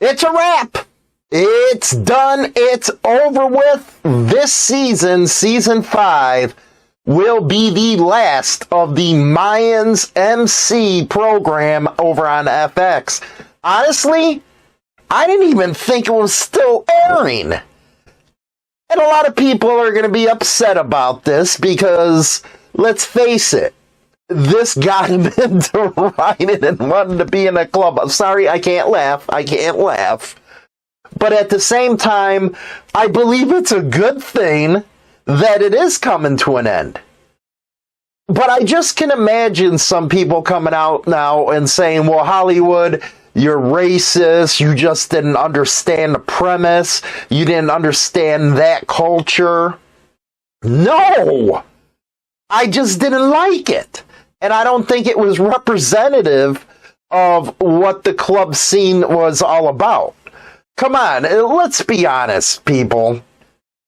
It's a wrap. It's done. It's over with. This season, season 5, will be the last of the Mayans M.C. program over on FX. Honestly, I didn't even think it was still airing. And a lot of people are going to be upset about this because, let's face it, this got him into writing and wanting to be in a club. I'm sorry, I can't laugh. But at the same time, I believe it's a good thing that it is coming to an end. But I just can imagine some people coming out now and saying, well, Hollywood, you're racist. You just didn't understand the premise. You didn't understand that culture. No! I just didn't like it. And I don't think it was representative of what the club scene was all about. Come on, let's be honest, people.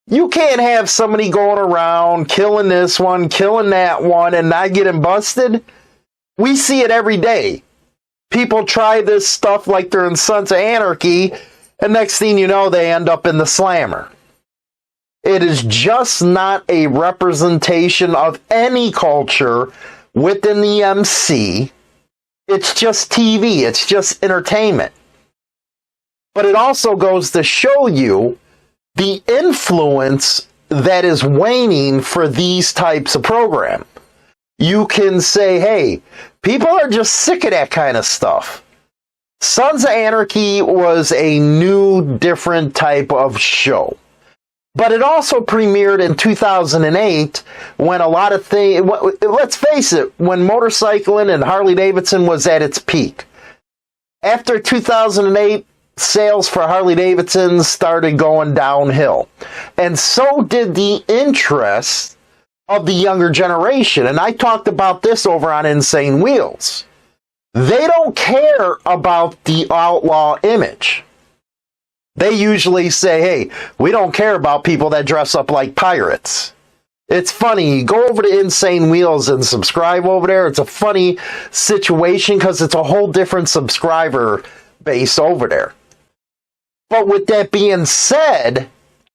You can't have somebody going around killing this one, killing that one, and not getting busted. We see it every day. People try this stuff like they're in Sons of Anarchy, and next thing you know, they end up in the slammer. It is just not a representation of any culture within the MC. It's just TV. It's just entertainment. But it also goes to show you the influence that is waning for these types of program. You can say, hey, people are just sick of that kind of stuff. Sons of Anarchy was a new, different type of show. But it also premiered in 2008 when a lot of things, let's face it, when motorcycling and Harley-Davidson was at its peak. After 2008, sales for Harley-Davidsons started going downhill. And so did the interest of the younger generation. And I talked about this over on Insane Wheels. They don't care about the outlaw image. They usually say, hey, we don't care about people that dress up like pirates. It's funny. Go over to Insane Wheels and subscribe over there. It's a funny situation because it's a whole different subscriber base over there. But with that being said,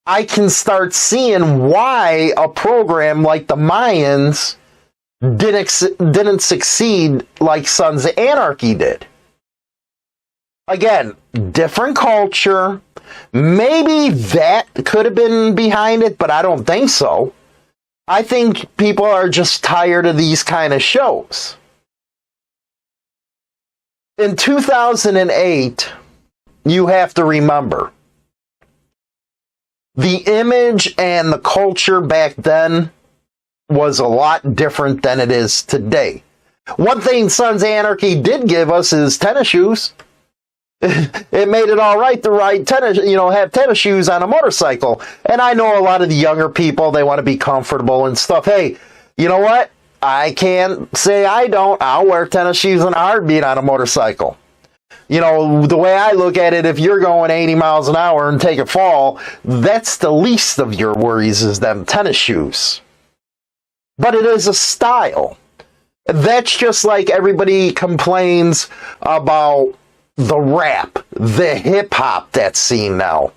I can start seeing why a program like the Mayans didn't succeed like Sons of Anarchy did. Again, different culture. Maybe that could have been behind it, but I don't think so. I think people are just tired of these kind of shows. In 2008, you have to remember, the image and the culture back then was a lot different than it is today. One thing Sons of Anarchy did give us is tennis shoes. It made it all right to ride tennis, have tennis shoes on a motorcycle. And I know a lot of the younger people, they want to be comfortable and stuff. Hey, you know what? I can't say I don't. I'll wear tennis shoes in a heartbeat on a motorcycle. The way I look at it, if you're going 80 miles an hour and take a fall, that's the least of your worries is them tennis shoes. But it is a style. That's just like everybody complains about the rap, the hip-hop that's seen now.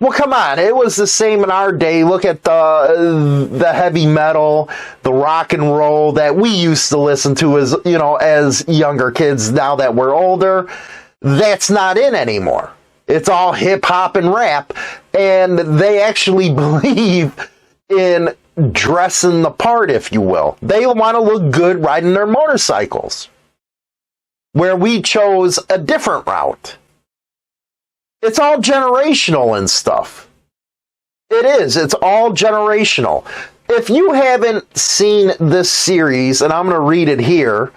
Well, come on, it was the same in our day. Look at the heavy metal, the rock and roll that we used to listen to as younger kids. Now that we're older, that's not in anymore. It's all hip-hop and rap, and they actually believe in dressing the part, if you will. They want to look good riding their motorcycles, where we chose a different route. It's all generational and stuff. It is. It's all generational. If you haven't seen this series, and I'm going to read it here,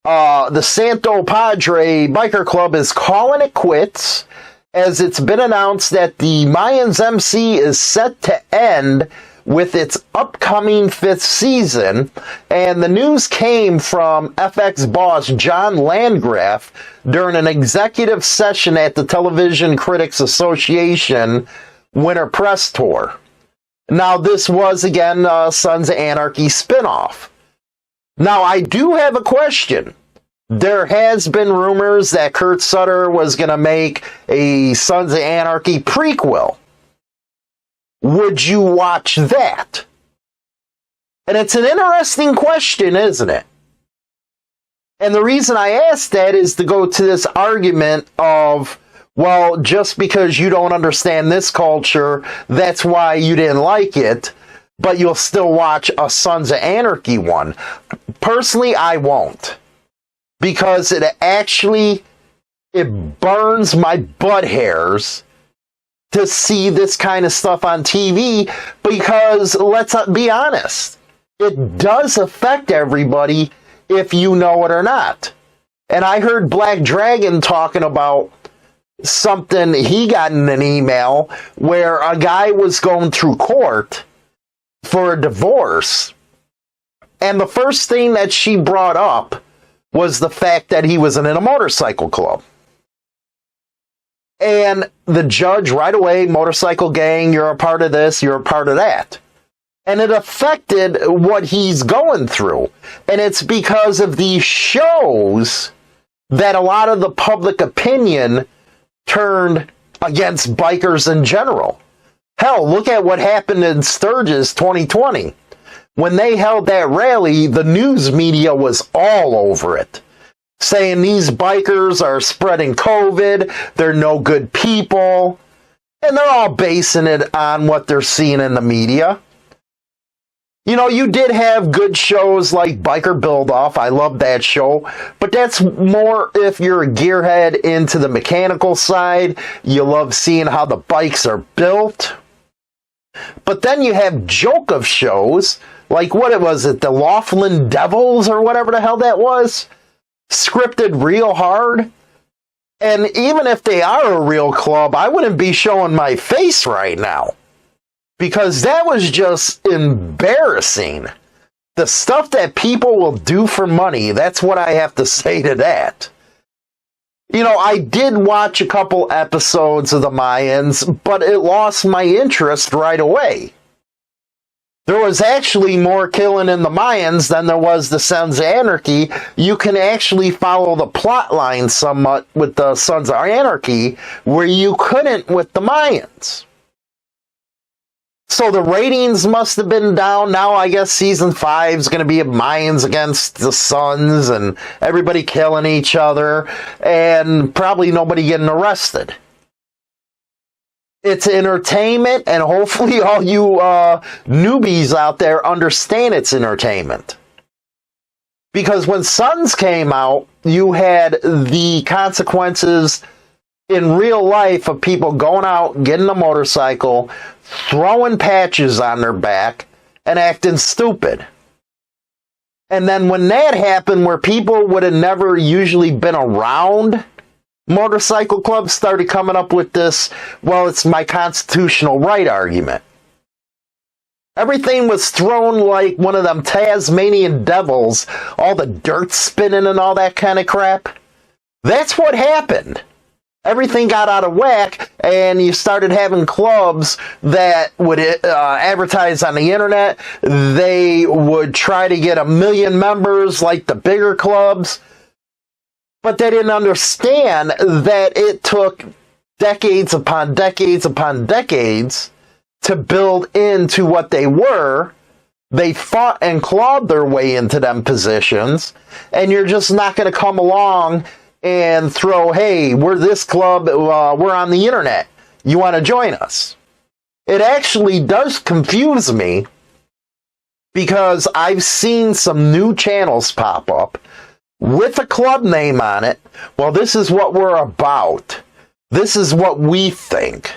the Santo Padre Biker Club is calling it quits, as it's been announced that the Mayans MC is set to end with its upcoming 5th season, and the news came from FX boss John Landgraf during an executive session at the Television Critics Association Winter Press Tour. Now, this was, again, Sons of Anarchy spinoff. Now, I do have a question. there has been rumors that Kurt Sutter was going to make a Sons of Anarchy prequel. Would you watch that? And it's an interesting question, isn't it? And the reason I ask that is to go to this argument of, well, just because you don't understand this culture, that's why you didn't like it, but you'll still watch a Sons of Anarchy one. Personally, I won't. Because it burns my butt hairs to see this kind of stuff on TV, because let's be honest, it does affect everybody if you know it or not. And I heard Black Dragon talking about something he got in an email where a guy was going through court for a divorce, and the first thing that she brought up was the fact that he was in a motorcycle club. And the judge right away, motorcycle gang, you're a part of this, you're a part of that. And it affected what he's going through. And it's because of these shows that a lot of the public opinion turned against bikers in general. Hell, look at what happened in Sturgis 2020. When they held that rally, the news media was all over it, saying these bikers are spreading COVID, they're no good people, and they're all basing it on what they're seeing in the media. You know, you did have good shows like Biker Build Off. I love that show. But that's more if you're a gearhead into the mechanical side. You love seeing how the bikes are built. But then you have joke of shows, like what it was, the Laughlin Devils or whatever the hell that was, scripted real hard. And even if they are a real club, I wouldn't be showing my face right now, because that was just embarrassing. The stuff that people will do for money, that's what I have to say to that. You know, I did watch a couple episodes of the Mayans, but it lost my interest right away. There was actually more killing in the Mayans than there was the Sons of Anarchy. You can actually follow the plot line somewhat with the Sons of Anarchy, where you couldn't with the Mayans. So the ratings must have been down. Now I guess season 5 is going to be Mayans against the Sons and everybody killing each other and probably nobody getting arrested. It's entertainment, and hopefully all you newbies out there understand it's entertainment. Because when Sons came out, you had the consequences in real life of people going out, getting a motorcycle, throwing patches on their back, and acting stupid. And then when that happened, where people would have never usually been around motorcycle clubs, started coming up with this, well, it's my constitutional right argument. Everything was thrown like one of them Tasmanian devils, all the dirt spinning and all that kind of crap. That's what happened. Everything got out of whack, and you started having clubs that would advertise on the internet. They would try to get 1 million members like the bigger clubs, but they didn't understand that it took decades upon decades upon decades to build into what they were. They fought and clawed their way into them positions, and you're just not going to come along and throw, hey, we're this club, we're on the internet, you want to join us? It actually does confuse me, because I've seen some new channels pop up with a club name on it. Well, this is what we're about. This is what we think.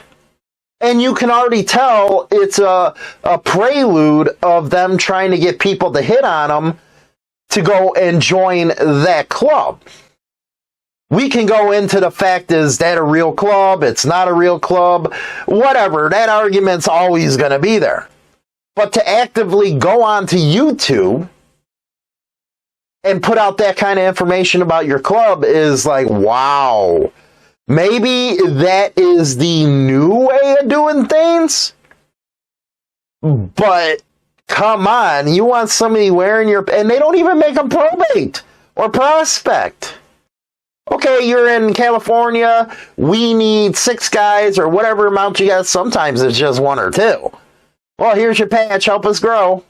And you can already tell it's a prelude of them trying to get people to hit on them to go and join that club. We can go into the fact, is that a real club? It's not a real club. Whatever, that argument's always going to be there. But to actively go onto YouTube and put out that kind of information about your club is like, wow. Maybe that is the new way of doing things? But come on, you want somebody wearing your... And they don't even make them probate. or prospect. Okay, you're in California, we need 6 guys or whatever amount you got. Sometimes it's just 1 or 2. Well, here's your patch, help us grow.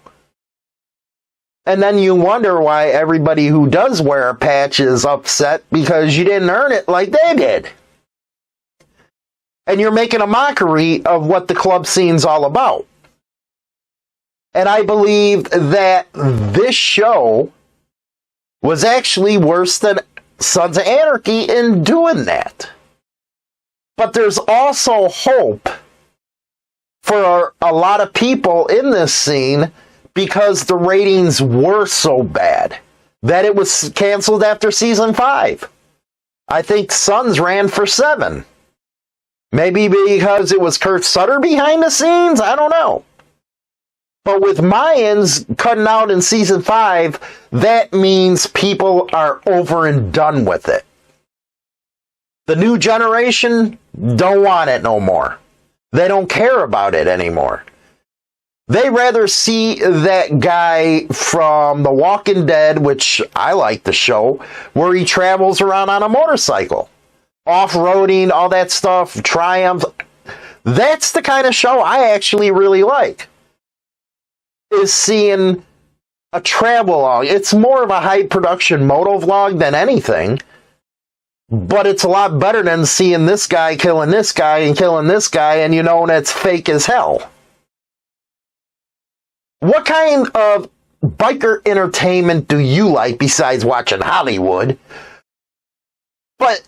And then you wonder why everybody who does wear a patch is upset because you didn't earn it like they did. And you're making a mockery of what the club scene's all about. And I believe that this show was actually worse than Sons of Anarchy in doing that. But there's also hope for a lot of people in this scene because the ratings were so bad that it was canceled after season 5. I think Sons ran for 7. Maybe because it was Kurt Sutter behind the scenes? I don't know. But with Mayans cutting out in season 5, that means people are over and done with it. The new generation don't want it no more. They don't care about it anymore. They rather see that guy from The Walking Dead, which I like the show, where he travels around on a motorcycle. Off-roading, all that stuff, Triumph. That's the kind of show I actually really like. Is seeing a travel log. It's more of a high production moto vlog than anything, but it's a lot better than seeing this guy killing this guy and killing this guy, and you know that's fake as hell. What kind of biker entertainment do you like besides watching Hollywood? But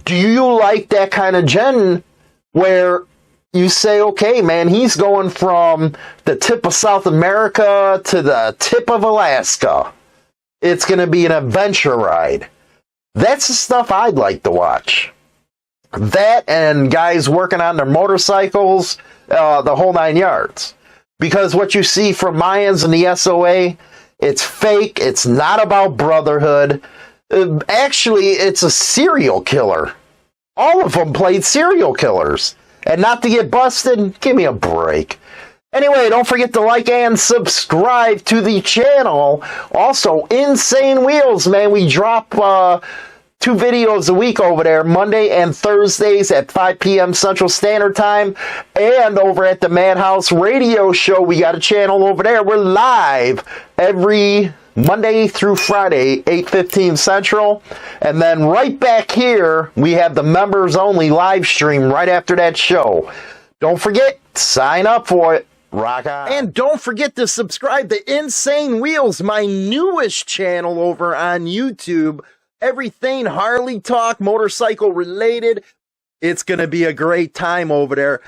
do you like that kind of gen where you say, okay, man, he's going from the tip of South America to the tip of Alaska. It's going to be an adventure ride. That's the stuff I'd like to watch. That and guys working on their motorcycles, the whole 9 yards. Because what you see from Mayans and the SOA, it's fake. It's not about brotherhood. Actually, it's a serial killer. All of them played serial killers. And not to get busted? Give me a break. Anyway, don't forget to like and subscribe to the channel. Also, Insane Wheels, man. We drop 2 videos a week over there, Monday and Thursdays at 5 p.m. Central Standard Time. And over at the Madhouse Radio Show, we got a channel over there. We're live every Monday through Friday, 8:15 Central. And then right back here, we have the members only live stream right after that show. Don't forget, sign up for it. Rock on. And don't forget to subscribe to Insane Wheels, my newest channel over on YouTube. Everything Harley talk, motorcycle related. It's going to be a great time over there.